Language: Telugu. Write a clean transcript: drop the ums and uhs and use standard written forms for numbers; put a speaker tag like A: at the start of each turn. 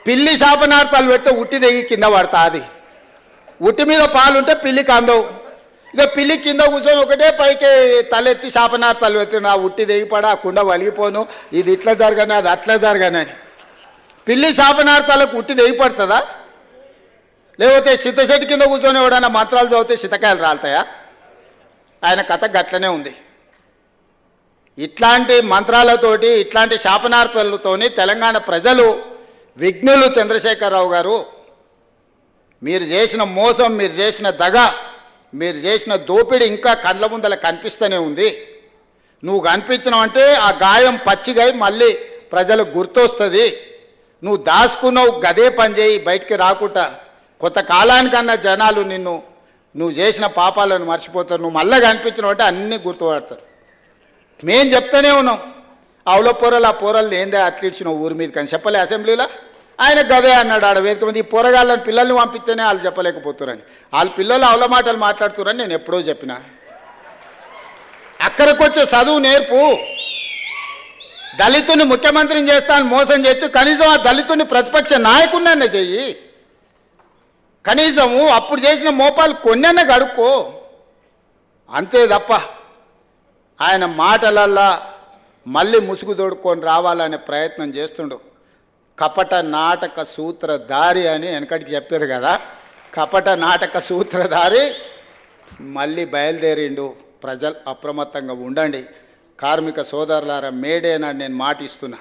A: పిల్లి శాపనార్థాలు పెడితే ఉట్టి దిగి కింద పడతా అది. ఉట్టి మీద పాలు ఉంటే పిల్లికి అందవు. ఇక పిల్లి కింద కూర్చొని ఒకటే పైకి తలెత్తి శాపనార్థాలు పెట్టి నా ఉట్టి దిగిపడా ఆ కుండ వలిగిపోను, ఇది ఇట్లా జరగని అది అట్లా జరగని. పిల్లి శాపనార్థాలకు ఉట్టి దిగిపడుతుందా? లేకపోతే సిద్ధశెట్టి కింద కూర్చొని ఎవడన్నా మంత్రాలు చదివితే సితకాయలు రాలుతాయా? ఆయన కథ గట్లనే ఉంది. ఇట్లాంటి మంత్రాలతోటి ఇట్లాంటి శాపనార్థాలతోని తెలంగాణ ప్రజలు విఘ్నులు. చంద్రశేఖరరావు గారు, మీరు చేసిన మోసం, మీరు చేసిన దగ, మీరు చేసిన దోపిడి ఇంకా కండ్ల ముందల కనిపిస్తూనే ఉంది. నువ్వు కనిపించినావంటే ఆ గాయం పచ్చిగా మళ్ళీ ప్రజలకు గుర్తొస్తుంది. నువ్వు దాచుకున్నావు, గదే పని చేయి, బయటికి రాకుండా కొంతకాలానికన్నా జనాలు నువ్వు చేసిన పాపాలను మర్చిపోతారు. నువ్వు మళ్ళీ కనిపించినావంటే అన్నీ గుర్తుపడతారు. మేం చెప్తానే ఉన్నాం, అవుల పోరలు ఆ పోరల్ని ఏందే అట్లిచ్చినావు ఊరి మీద కానీ చెప్పలే అసెంబ్లీలో. ఆయన గదే అన్నాడు ఆడ వేదిక మీద, ఈ పోరగాళ్ళని పిల్లల్ని పంపిస్తేనే వాళ్ళు చెప్పలేకపోతున్నారని. వాళ్ళ పిల్లలు అవల మాటలు మాట్లాడుతున్నారని నేను ఎప్పుడో చెప్పిన. అక్కడికి వచ్చే చదువు నేర్పు. దళితుని ముఖ్యమంత్రిని చేస్తాను మోసం చేస్తూ కనీసం ఆ దళితుని ప్రతిపక్ష నాయకుడినన్నా చెయ్యి. కనీసము అప్పుడు చేసిన మోపాలు కొన్నన్నా గడుక్కో. అంతే తప్ప ఆయన మాటలల్లా మళ్ళీ ముసుగు తోడుకొని రావాలనే ప్రయత్నం చేస్తుండు. కపట నాటక సూత్రధారి అని వెనకటికి చెప్పారు కదా, కపట నాటక సూత్రధారి మళ్ళీ బయలుదేరిండు. ప్రజలు అప్రమత్తంగా ఉండండి. కార్మిక సోదరులారా, మేడేనా నేను మాట ఇస్తున్నా.